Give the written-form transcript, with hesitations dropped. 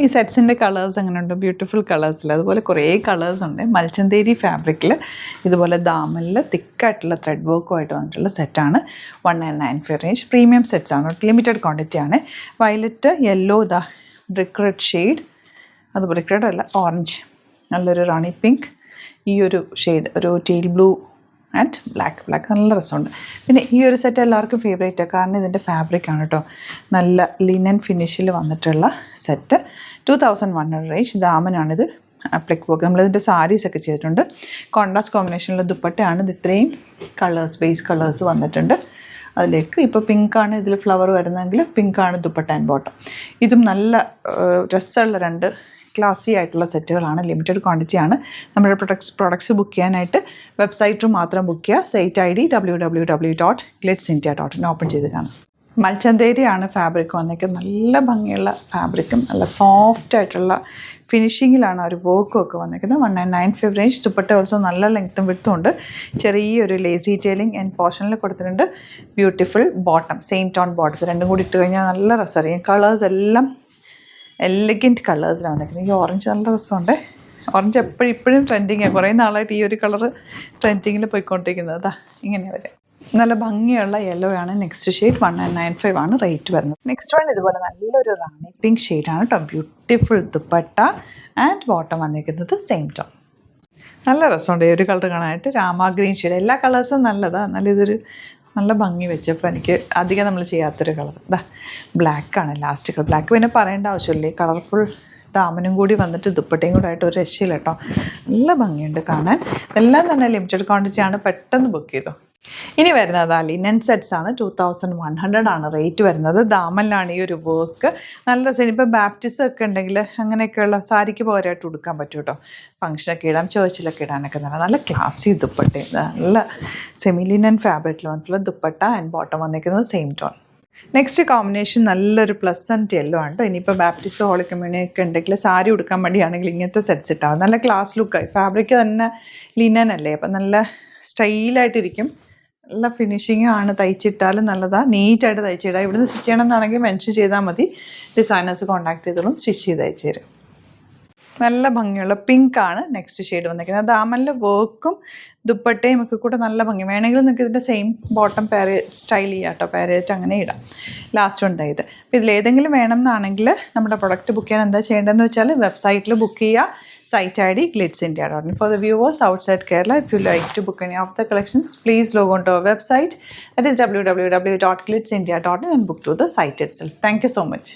ഈ സെറ്റ്സിൻ്റെ കളേഴ്സ് എങ്ങനെയുണ്ട്? ബ്യൂട്ടിഫുൾ കളേഴ്സിൽ അതുപോലെ കുറേ കളേഴ്സ് ഉണ്ട്. മൽച്ചന്തേരി ഫാബ്രിക്കിൽ ഇതുപോലെ ദാമനിൽ തിക്കായിട്ടുള്ള ത്രെഡ് വർക്കുമായിട്ട് വന്നിട്ടുള്ള സെറ്റാണ്. 1995 റേഞ്ച് പ്രീമിയം സെറ്റ്സ് ആണ്. ലിമിറ്റഡ് ക്വാണ്ടിറ്റി ആണ്. Violet, yellow, the brick red shade, അത് ബ്രിക്ക് റെഡ് അല്ല, ഓറഞ്ച്, നല്ലൊരു റാണി പിങ്ക്, ഈ ഒരു ഷെയ്ഡ് ഒരു ടീൽ ബ്ലൂ ആൻഡ് ബ്ലാക്ക് നല്ല രസമുണ്ട്. പിന്നെ ഈ ഒരു സെറ്റ് എല്ലാവർക്കും ഫേവറേറ്റാണ്, കാരണം ഇതിൻ്റെ ഫാബ്രിക്കാണ് കേട്ടോ. നല്ല ലിനൻ ഫിനിഷിൽ വന്നിട്ടുള്ള സെറ്റ്. 2100 റേഞ്ച്. ദാമനാണിത്. അപ്ലിക് വർക്ക് നമ്മളിതിൻ്റെ സാരീസൊക്കെ ചെയ്തിട്ടുണ്ട്. കോൺട്രാസ്റ്റ് കോമ്പിനേഷനിലുള്ള ദുപ്പട്ടയാണ്. ഇത് ഇത്രയും കളേഴ്സ്, ബേസ് കളേഴ്സ് വന്നിട്ടുണ്ട്. അതിലേക്ക് ഇപ്പോൾ പിങ്കാണ് ഇതിൽ ഫ്ലവർ വരുന്നതെങ്കിൽ പിങ്കാണ് ദുപ്പട്ട ആൻഡ് ബോട്ടം. ഇതും നല്ല രസമുള്ള രണ്ട് ക്ലാസി ആയിട്ടുള്ള സെറ്റുകളാണ്. ലിമിറ്റഡ് ക്വാണ്ടിറ്റി ആണ്. നമ്മുടെ പ്രൊഡക്ട്സ് ബുക്ക് ചെയ്യാനായിട്ട് വെബ്സൈറ്റ് മാത്രം ബുക്ക് ചെയ്യുക. സൈറ്റ് ID www.glitzindia.in ഓപ്പൺ ചെയ്ത് കാണാം. മൽച്ചന്തേരിയാണ് ഫാബ്രിക് വന്നേക്കുന്നത്. നല്ല ഭംഗിയുള്ള ഫാബ്രിക്കും നല്ല സോഫ്റ്റ് ആയിട്ടുള്ള ഫിനിഷിങ്ങിലാണ് ഒരു വർക്കും ഒക്കെ വന്നിരിക്കുന്നത്. 1995 റേഞ്ച്. ദുപ്പട്ട ഓൾസോ നല്ല ലെങ്ത്തും വിഡ്ത്തും ഉണ്ട്. ചെറിയൊരു ലേസി ടെയിലിംഗ് ആൻഡ് പോർഷനിൽ കൊടുത്തിട്ടുണ്ട്. Beautiful bottom, same tone bottom. രണ്ടും കൂടി ഇട്ട് കഴിഞ്ഞാൽ നല്ല രസമായിരിക്കും. കളേഴ്സ് എല്ലാം എലഗൻറ്റ് കളേഴ്സിലാണ് വന്നിരിക്കുന്നത്. ഈ ഓറഞ്ച് നല്ല രസമുണ്ട്. ഓറഞ്ച് ഇപ്പോഴും ട്രെൻഡിങ്ങാണ്. കുറേ നാളായിട്ട് ഈ ഒരു കളറ് ട്രെൻഡിങ്ങിൽ പോയിക്കൊണ്ടിരിക്കുന്നത്. അതാ ഇങ്ങനെ വരെ നല്ല ഭംഗിയുള്ള യെല്ലോ ആണ്. നെക്സ്റ്റ് ഷെയ്ഡ് 1995 ആണ് റേറ്റ് വരുന്നത്. നെക്സ്റ്റ് വൺ ഇതുപോലെ നല്ലൊരു റാണി പിങ്ക് ഷെയ്ഡാണ് കേട്ടോ. ബ്യൂട്ടിഫുൾ ദുപ്പട്ട ആൻഡ് ബോട്ടം വന്നിരിക്കുന്നത് സെയിം ടോൺ. നല്ല രസമുണ്ട് ഈ ഒരു കളർ കാണാനായിട്ട്. Rama green shade. എല്ലാ കളേഴ്സും നല്ലതാണ്. നല്ലൊരു നല്ല ഭംഗി വെച്ചപ്പോൾ എനിക്ക് അധികം നമ്മൾ ചെയ്യാത്തൊരു കളർ. ഇതാ ബ്ലാക്കാണ് ലാസ്റ്റ് കളർ. ബ്ലാക്ക് പിന്നെ പറയേണ്ട ആവശ്യമില്ലേ. കളർഫുൾ ദാമനും കൂടി വന്നിട്ട് ദുപ്പട്ടയും കൂടെ ആയിട്ട് ഒരു രക്ഷയില്ല കേട്ടോ. നല്ല ഭംഗിയുണ്ട് കാണാൻ. എല്ലാം തന്നെ ലിമിറ്റഡ് ക്വാണ്ടിറ്റി ആണ്. പെട്ടെന്ന് ബുക്ക് ചെയ്തോ. ഇനി വരുന്നത് ലിനൻ സെറ്റ്സ് ആണ്. 2100 ആണ് റേറ്റ് വരുന്നത്. ദാമനിലാണ് ഈ ഒരു വർക്ക്. നല്ല രസം. ഇപ്പോൾ ബാപ്റ്റിസം ഒക്കെ ഉണ്ടെങ്കിൽ അങ്ങനെയൊക്കെയുള്ള സാരിക്ക് പകരമായിട്ട് ഉടുക്കാൻ പറ്റും കേട്ടോ. ഫംഗ്ഷനൊക്കെ ഇടാം, ചേർച്ചിലൊക്കെ ഇടാനൊക്കെ നല്ല ക്ലാസി ദുപ്പട്ട. നല്ല സെമി ലിനൻ ഫാബ്രിക്കിൽ വന്നിട്ടുള്ള ദുപ്പട്ട ആൻഡ് ബോട്ടം വന്നിരിക്കുന്നത് സെയിം ടോൺ. നെക്സ്റ്റ് കോമ്പിനേഷൻ നല്ലൊരു പ്ലസൻറ്റ് യെല്ലോ ആണ് കേട്ടോ. ഇനിയിപ്പോൾ ബാപ്റ്റിസം ഹോളി കമ്മ്യൂണിയൊക്കെ ഉണ്ടെങ്കിൽ സാരി ഉടുക്കാൻ വേണ്ടിയാണെങ്കിൽ ഇങ്ങനത്തെ സെറ്റ്സ് ഇട്ടാവും. നല്ല ക്ലാസ് ലുക്കായി. ഫാബ്രിക് തന്നെ ലിനൻ അല്ലേ, അപ്പം നല്ല സ്റ്റൈലായിട്ടിരിക്കും. നല്ല ഫിനിഷിങ്ങും ആണ്. തയ്ച്ചിട്ടാലും നല്ലതാണ്. നീറ്റായിട്ട് തയ്ച്ചിടാം. ഇവിടുന്ന് സ്റ്റിച്ച് ചെയ്യണമെന്നാണെങ്കിൽ മെൻഷൻ ചെയ്താൽ മതി. ഡിസൈനേഴ്സ് കോൺടാക്ട് ചെയ്തോളും, സ്റ്റിച്ച് ചെയ്ത് അയച്ചു തരും. നല്ല ഭംഗിയുള്ള പിങ്ക് ആണ് നെക്സ്റ്റ് ഷെയ്ഡ് വന്നിരിക്കുന്നത്. ദാമനിലെ വർക്കും ദുപ്പട്ടയും ഒക്കെ കൂടെ നല്ല ഭംഗി. വേണമെങ്കിൽ നിങ്ങൾക്ക് ഇതിൻ്റെ സെയിം ബോട്ടം സ്റ്റൈൽ ചെയ്യാം കേട്ടോ. പാരേറ്റ് അങ്ങനെ ഇടാം. ലാസ്റ്റ് ഉണ്ടായത്. അപ്പോൾ ഇതിലേതെങ്കിലും വേണമെന്നാണെങ്കിൽ നമ്മുടെ പ്രൊഡക്റ്റ് ബുക്ക് ചെയ്യാൻ എന്താ ചെയ്യേണ്ടതെന്ന് വെച്ചാൽ വെബ്സൈറ്റിൽ ബുക്ക് ചെയ്യുക. Site ID glitzindia.in. For the viewers outside Kerala, if you like to book any of the collections, please log on to our website, that is www.glitzindia.in, and book through the site itself. Thank you so much.